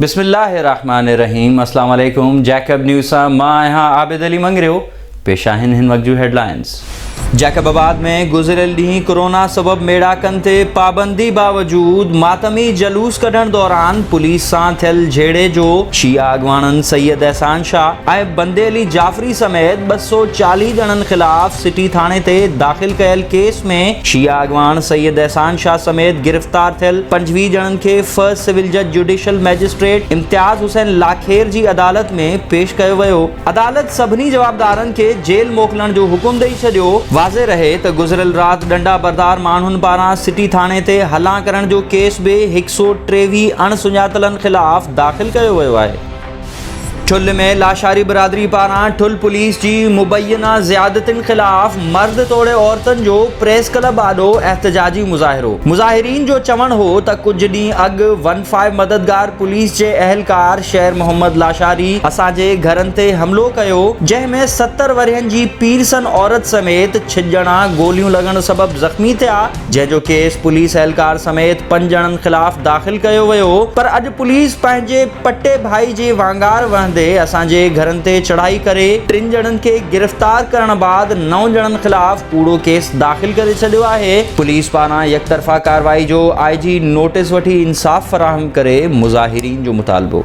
बिस्मिल्लाहिर्रहमानिर्रहीम। अस्सलाम वालेकुम। जैकब न्यूज़ मां यहाँ आबिद अली मंगरियो पेश आहिनि हिन वक्त जूं हेडलाइंस। जैकबाबाद में गुज़िरियल ॾींहुं कोरोना सबब मेड़ाकनि ते पाबंदी बावजूद मातमी जलूस कढण दौरान पुलिस सां थियल झेड़े जो शिया अॻवाननि सैयद एहसान शाह ऐं बंदे अली जाफ़री समेत 240 ॼणनि ख़िलाफ़ सिटी थाणे ते दाख़िल कयल केस में शिया अॻवान सैयद एहसान शाह समेत गिरफ़्तार थियल 25 ॼणनि खे फर्स्ट सिविल जज जुडिशल मैजिस्ट्रेट इम्तियाज़ हुसैन लाखेर जी अदालत में पेश कयो वियो। अदालत सभिनी जवाबदारनि खे जेल मोकिलण जो हुकुम ॾेई छॾियो। वाज़े रहे त गुज़िरियल राति डंडा बरदार माण्हुनि पारां सिटी थाणे ते हलां करण जो केस बि 123 अणसुञातलनि ख़िलाफ़ दाख़िल कयो वियो आहे। ठुल्ह में लाशारी बिरादरी पारां ठुल्ह पुलिस जी मुबैना ज़ियादतियुनि ख़िलाफ़ मर्द तोड़े औरतुनि जो प्रेस क्लब आॾो एहतजाजी मुज़ाहिरो। मुज़ाहिरीन जो चवणु हो त कुझु ॾींहं अॻु 15 मददगार पुलिस जे अहलकार शेर मोहम्मद लाशारी असांजे घरनि ते हमिलो कयो, जंहिंमें 70 वरियनि जी पीरसन औरत समेत 6 ॼणा गोलियूं लॻण सबबि ज़ख़्मी थिया, जंहिंजो केस पुलिस अहलकार समेत 5 ॼणनि ख़िलाफ़ दाख़िल कयो वियो। पर अॼु पुलिस पंहिंजे पटे भाई जे वांगार वहंदे असांजे घरनि ते चढ़ाई करे 3 ॼणनि खे गिरफ़्तार करण बाद 9 ॼणनि ख़िलाफ़ कूड़ो केस दाख़िल करे छॾियो आहे। पुलिस पारां यकतरफ़ा कार्रवाई जो IG नोटिस वठी इंसाफ़ फ़राहम करे मुज़ाहिरीन जो मुतालबो।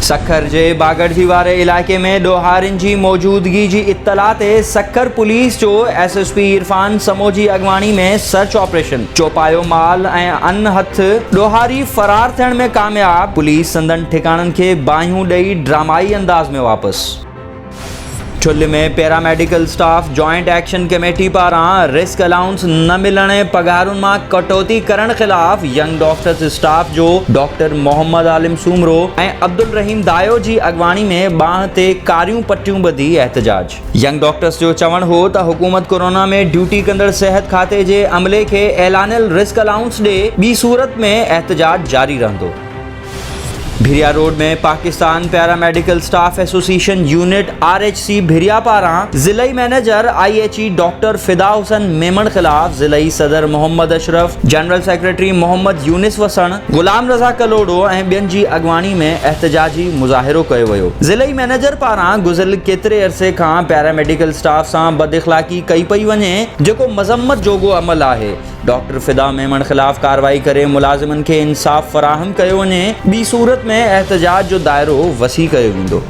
सखर जे बागड़जी वारे इलाइक़े में ॾोहारियुनि जी मौजूदगी जी इत्तला ते सखर पुलिस जो SSP इरफान समो जी अॻवानी में सर्च ऑपरेशन। चौपायो माल ऐं अनहथ ॾोहारी फरार थियण में कामयाब। पुलिस संदन ठिकाणनि खे बाहियूं ॾेई ड्रामाई अंदाज़ में वापसि। ठुल्ह में paramedical staff joint action committee पारां रिस्क अलाउंस न मिलण ऐं पघारुनि मां कटौती करण ख़िलाफ़ यंग डॉक्टर्स स्टाफ जो डॉक्टर मोहम्मद आलिम सूमरो ऐं अब्दुल रहीम दायो जी अॻवानी में बांह ते कारियूं पटियूं ॿधी एहतजाज। यंग डॉक्टर्स जो चवणु हो त हुकूमत कोरोना में ड्यूटी कंदड़ सिहत खाते जे अमले खे ऐलानियल रिस्क अलाउंस ॾे, ॿी सूरत में एहतजाज जारी रहंदो। भिरिया रोड में Pakistan paramedical staff association unit RHC भिरिया पारां ज़िलई मैनेजर IHE डॉक्टर फिदा हुसैन मेमन ख़िलाफ़ ज़िलई सदर मोहम्मद अशरफ, जनरल सेक्रेटरी मोहम्मद यूनिस वसण, गुलाम रज़ा कलोडो ऐं ॿियनि जी अॻवानी में एहतजाजी मुज़ाहिरो कयो वियो। ज़िलई मैनेजर पारां गुज़िरियल केतिरे अरसे खां पैरामेडिकल स्टाफ सां बदइख़लाक़ी कई पई वञे, जेको मज़म्मत जोॻो अमल आहे। डॉक्टर फिदा मेमन ख़िलाफ़ कार्रवाई करे मुलाज़िमनि खे इंसाफ़ फ़राहम कयो वञे, ॿी सूरत में एहतजाज जो दायरो वसी कयो वेंदो।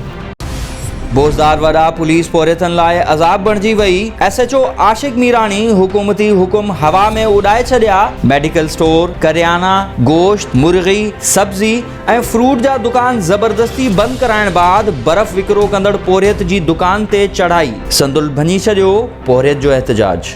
बोज़दार वॾा पुलिस पौरियतनि लाइ अज़ाब बणिजी वई। SHO आशिक़ मीरानी हुकूमती हुकुम हवा में उॾाए छॾिया। मेडिकल स्टोर, करियाना, गोश्त, मुर्गी, सब्ज़ी ऐं फ्रूट जा दुकान ज़बरदस्ती बंदि कराइण बाद बर्फ़ विकिरो कंदड़ पौरियत जी दुकान ते चढ़ाई, संदुल भञी छॾियो, पौरियत जो एहतजाज।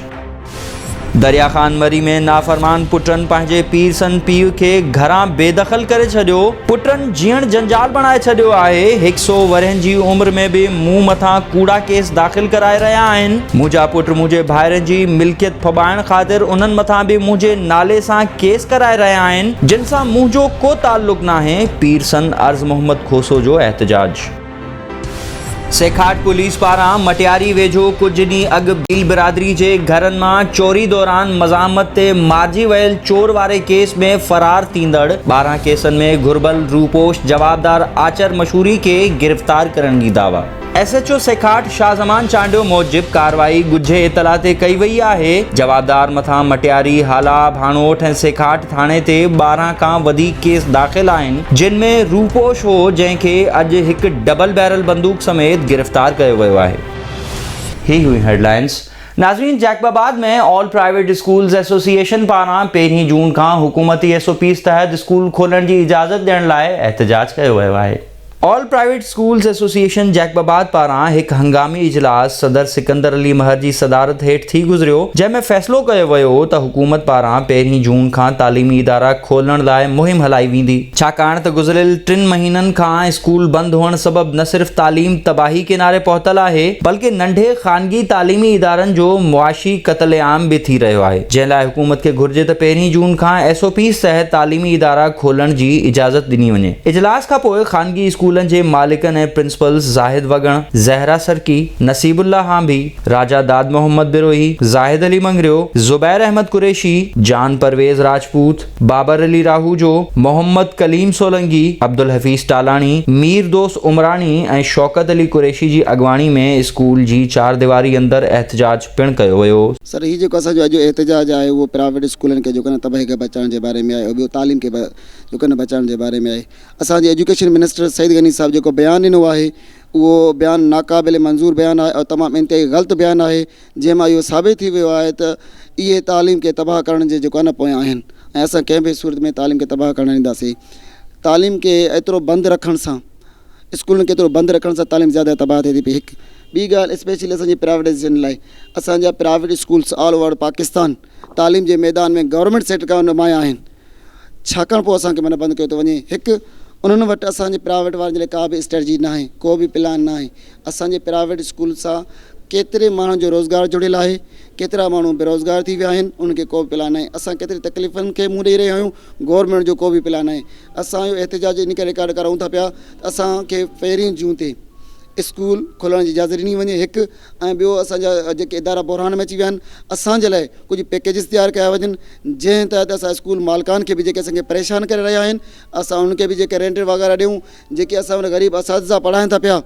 दरिया ख़ान मरी में नाफ़रमान पुटनि पंहिंजे पीरसन पीउ खे घरां बेदख़ल करे छॾियो। पुटनि जीअण जंजाल बणाए छॾियो आहे। 100 वरियनि जी उमिरि में बि मूं मथां कूड़ा केस दाख़िल कराए रहिया आहिनि। मुंहिंजा पुट मुंहिंजे भाइरनि जी मिल्कियत फॿाइण ख़ातिर उन्हनि मथां बि मुंहिंजे नाले सां केस कराए रहिया आहिनि, जिन सां मुंहिंजो को ताल्लुक़ नाहे। पीरसन अर्ज़ मोहम्मद खोसो जो एहतजाज। सेखाट पुलिस पारां मटियारी वेझो कुझु ॾींहं अॻु भील बिरादरी जे घरनि मां चोरी दौरान मज़ामत ते मारिजी वियल चोर वारे केस में फरार थींदड़ 12 केसनि में घुर्बल रूपोश जवाबदार आचर मशहूरी खे गिरफ़्तार करण जी दावा। SHO सेखाट शाहज़मान चांडियो मूजिब कार्रवाई ॻुझे इतला ते कई वई आहे। जवाबदार मथां मटियारी, हाला, भाणोट ऐं सेखाट थाणे ते 12 खां वधीक केस दाख़िल आहिनि, जिन में रूपोश हो, जंहिंखे अॼु हिकु डबल बैरल बंदूक समेत गिरफ़्तार कयो वियो आहे। ही हुई हेडलाइंस। नाज़रीन, जैकबाबाद में ऑल प्राइवेट स्कूल्स एसोसिएशन पारां 1 जून खां हुकूमती SOPs तहत स्कूल खोलण जी इजाज़त ॾियण लाइ एहतजाज कयो वियो आहे। All private schools association Jacobabad पारां हिकु हंगामी इजलास सदर सिकंदर अली महर जी सदारत हेठि थी गुज़रियो, जंहिंमें फ़ैसिलो कयो वियो त हुकूमत पारां 1 जून खां तालीमी इदारा खोलण लाइ मुहिम हलाई वेंदी, छाकाणि त गुज़िरियल 3 महीननि खां स्कूल बंदि हुअण सबबि न सिर्फ़ तालीम तबाही किनारे पहुतल आहे, बल्कि नंढे ख़ानगी तालीमी इदारनि जो मुआशी क़त्लेआम बि थी रहियो आहे, जंहिं लाइ हुकूमत खे घुर्जे त 1 जून खां SOPs तहत तालीमी इदारा खोलण जी इजाज़त ॾिनी वञे। इजलास खां पोइ ख़ानगी स्कूल स्कूलन जे मालिकन ऐं प्रिंसिपल्स ज़ाहिद वगण, ज़हरा सरकी, नसीबुल्ला हांबी, राजा दाद मोहम्मद बिरोही, जाहिद अली मंगरियो, जुबैर अहमद कुरैशी, जान परवेज राजपूत, बाबर अली राहूजो, मोहम्मद कलीम सोलंगी, अब्दुल हफीज़ टालानी, मीर दोस्त उमरानी ऐं शौकत अली कुरैशी जी अॻवानी में स्कूल जी चार दीवारी अंदर एहतजाज पिण कयो वियो। सर हीअ जेको असांजो अॼु एहतजाज आहे उहो प्राइवेट स्कूलनि खे जेको न तबाही खे बचाइण जे बारे में आहे, ॿियो तालीम खे जेको न बचाइण जे बारे में आहे। असांजे एजुकेशन मिनिस्टर सईद गनी साहब जेको बयानु ॾिनो आहे उहो बयानु नाक़ाबिल मंज़ूर बयानु आहे और तमामु इंतहाई ग़लति बयानु आहे, जंहिंमां इहो साबित थी वियो आहे त इहे तालीम खे तबाह करण जे जेको आहे न पोयां आहिनि ऐं असां कंहिं बि सूरत में तालीम खे तबाह करणु ईंदासीं। तालीम खे एतिरो बंदि रखण सां, स्कूलनि खे एतिरो बंदि रखण सां तालीम ज़्यादा तबाह थिए थी पई। हिकु ॿी ॻाल्हि स्पेशली असांजी प्राइवेटाइज़ेशन लाइ असांजा private schools all over Pakistan तालीम जे मैदान में गवर्नमेंट सेक्टर खां नुमाया आहिनि, छाकाणि पोइ असांखे माना बंदि कयो थो वञे। हिकु उन्हनि वटि असांजे प्राइवेट वारनि जे लाइ का बि स्ट्रेटजी न आहे, को बि प्लान न आहे। असांजे प्राइवेट स्कूल सां केतिरे माण्हुनि जो रोज़गार जुड़ियल आहे, केतिरा माण्हू बेरोज़गार थी विया आहिनि, उन्हनि खे को बि प्लान आहे। असां केतिरी तकलीफ़ुनि खे मुंहुं ॾेई रहिया आहियूं, गवर्नमेंट जो को बि प्लान आहे। असां इहो एहतजाज इन करे रिकॉर्ड करायूं था पिया त असांखे 1 जून ते स्कूल खोलण जी इजाज़त ॾिनी वञे। हिकु ऐं ॿियो असांजा जेके इदारा बहिरान में अची विया आहिनि, असांजे लाइ कुझु पैकेजिस तयारु कया वञनि जंहिं तहत असां स्कूल मालिकान खे बि जेके असांखे परेशान करे रहिया आहिनि असां उनखे बि जेके रेंट वग़ैरह ॾियूं। जेके असां वटि ग़रीब असातिज़ा पढ़ाइनि था पिया,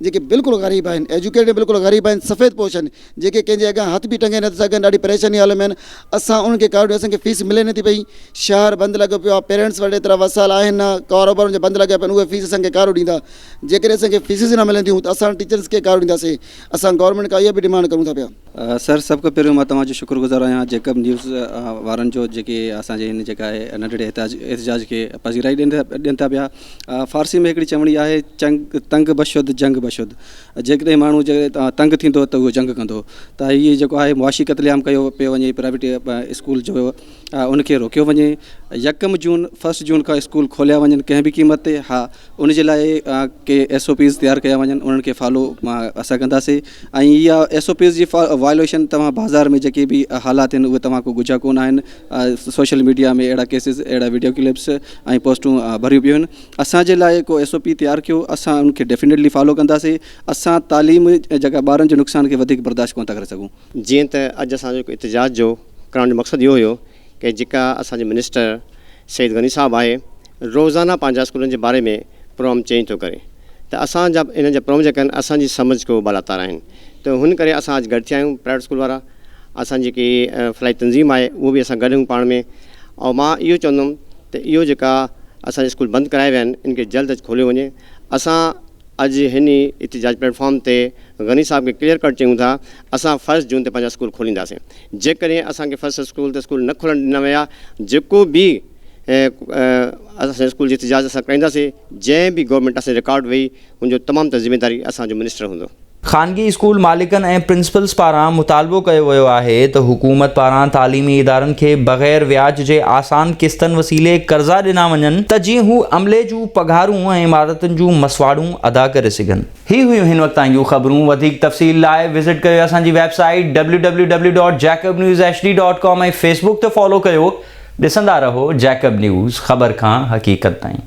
जेके बिल्कुलु ग़रीब आहिनि, एजुकेटेड बिल्कुलु ग़रीब आहिनि, सफ़ेद पोश आहिनि, जेके कंहिंजे अॻियां हथ बि टंगे नथा सघनि, ॾाढी परेशानी हाल में आहिनि। असां उन्हनि खे कारो असांखे फीस मिले नथी पई, शहर बंदि लॻो पियो आहे, पेरेंट्स वटि एतिरा वसाइल आहिनि न, कारोबार जो बंदि लॻा पिया आहिनि, उहे फीस असांखे कारो ॾींदा। जेकॾहिं असांखे फीसिस न मिलंदियूं त असां टीचर्स खे कारो ॾींदासीं। असां गवर्नमेंट खां इहा बि डिमांड करूं था पिया। सर सभ खां पहिरियों मां तव्हांजो शुक्रगुज़ार आहियां जैकब न्यूज़ वारनि जो, जेके असांजे हिन जेका आहे नंढड़े एहतजाज खे पज़ीराई ॾियनि था पिया। फ़ारसी में हिकिड़ी चवणी आहे, तंग बशुद जंग बशुद, जेकॾहिं माण्हू तंग थींदो त उहो जंग कंदो। त इहे जेको आहे मुआशी क़त्लेआम कयो पियो वञे, प्राइवेट स्कूल जो उनखे रोकियो वञे। 1 जून खां स्कूल खोलिया वञनि कंहिं बि क़ीमत ते। हा, उनजे लाइ के SOPs तयारु कया वञनि, उन्हनि खे फॉलो असां कंदासीं। ऐं इहा SOPs जी वायोलेशन तव्हां बाज़ार में जेके बि हालात आहिनि उहे तव्हां को गुझा कोन आहिनि। सोशल मीडिया में अहिड़ा केसिस, अहिड़ा वीडियो क्लिप्स ऐं पोस्टूं भरियूं पियूं आहिनि। असांजे लाइ को SOP तयारु कयो, असां उनखे डेफिनेटली फॉलो कंदासीं। असां तालीम जेका ॿारनि जो नुक़सान खे वधीक बर्दाश्त कोन था करे सघूं। जीअं त अॼु असांजो एहतजाज जो करण जो मक़सदु इहो हुयो कि जेका असांजे मिनिस्टर सईद गनी साहब आहे रोज़ाना पंहिंजा स्कूलनि जे बारे में प्रोग्राम चेंज थो करे, त असांजा इन जा प्रोग्राम जेके आहिनि असांजी सम्झ को बालातार आहिनि। त हुन करे असां अॼु गॾु थिया आहियूं प्राइवेट स्कूल वारा, असांजी जेकी फलाई तंज़ीम आहे उहो बि असां गॾु आहियूं पाण में। ऐं मां इहो चवंदुमि त इहो जेका असांजे स्कूल बंदि कराए विया आहिनि इनखे जल्द खोलियो वञे। असां अॼु हिन एहतजाज प्लेटफॉर्म ते गनी साहब खे क्लियर कट चयूं था, असां 1 जून ते पंहिंजा स्कूल खोलींदासीं। जेकॾहिं असांखे फर्स्ट स्कूल ते स्कूल न खोलण ॾिना विया, जेको बि असांजे स्कूल जी एहतजाज असां कराईंदासीं, जंहिं बि गवर्नमेंट असांजे रिकॉर्ड वेही हुनजो तमामु त ज़िम्मेदारी असांजो मिनिस्टर हूंदो। ख़ानगी स्कूल मालिकन ऐं प्रिंसिपल्स पारां मुतालबो कयो वियो आहे त हुकूमत पारां तालीमी इदारनि खे बग़ैर व्याज जे आसान किस्तनि वसीले कर्ज़ा ॾिना वञनि त जीअं हू अमले जूं पघारूं ऐं इमारतुनि जूं मसवाड़ूं अदा करे सघनि। ही हुयूं हिन वक़्त ताईं जूं ख़बरूं। वधीक तफ़सील लाइ विज़िट कयो असांजी वेबसाइट www.jacobnewshd.com ऐं फेसबुक ते फॉलो कयो। ॾिसंदा रहो जैकब न्यूज़, ख़बर खां हक़ीक़त ताईं।